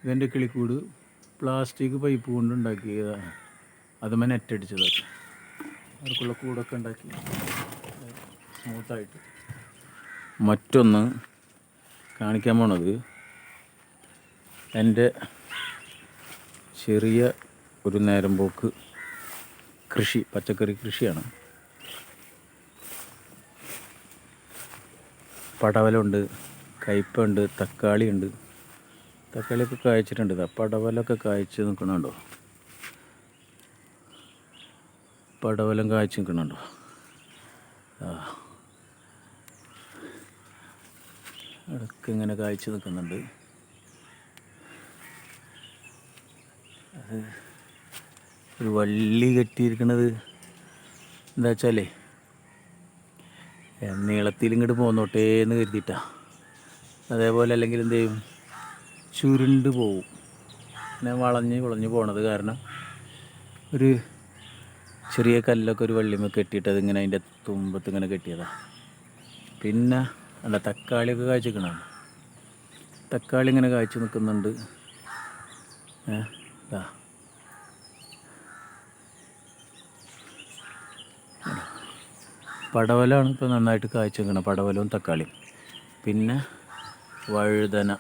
ഇതെൻ്റെ കിളിക്കൂട് plastic pipe കൊണ്ട് ഉണ്ടാക്കിയതാണ്. അതുമേ നെറ്റടിച്ചതൊക്കെ അവർക്കുള്ള കൂടൊക്കെ ഉണ്ടാക്കി സ്മൂത്തായിട്ട്. മറ്റൊന്ന് കാണിക്കാൻ പോണത് എൻ്റെ ചെറിയ ഒരു നേരം പോക്ക് കൃഷി, പച്ചക്കറി കൃഷിയാണ്. പടവലമുണ്ട്, കയ്പുണ്ട്, തക്കാളിയുണ്ട്. തക്കാളിയൊക്കെ കായ്ച്ചിട്ടുണ്ട്. പടവലമൊക്കെ കായ്ച്ച് നിൽക്കണുണ്ടോ? പടവലം കായ്ച്ച് നിൽക്കണുണ്ടോ? അതൊക്കെ ഇങ്ങനെ കായ്ച്ച് നിൽക്കുന്നുണ്ട്. അത് ഒരു വള്ളി കെട്ടിയിരിക്കണത് എന്താ വെച്ചാലേ നീളത്തിൽ ഇങ്ങോട്ട് പോന്നോട്ടേ എന്ന് കരുതിയിട്ടാണ്. അതേപോലെ അല്ലെങ്കിൽ എന്ത് ചെയ്യും, ചുരുണ്ട് പോവും. പിന്നെ വളഞ്ഞ് പോണത് കാരണം ഒരു ചെറിയ കല്ലൊക്കെ ഒരു വള്ളിമ കെട്ടിയിട്ട് അതിങ്ങനെ അതിൻ്റെ തുമ്പത്ത് ഇങ്ങനെ കെട്ടിയതാണ്. പിന്നെ അല്ല, തക്കാളിയൊക്കെ കായ്ച്ചിരിക്കണം. തക്കാളി ഇങ്ങനെ കായ്ച്ച് നിൽക്കുന്നുണ്ട്. പടവലമാണ് ഇപ്പോൾ നന്നായിട്ട് കായ്ച്ച് നിൽക്കണം, പടവലവും തക്കാളിയും. പിന്നെ വഴുതന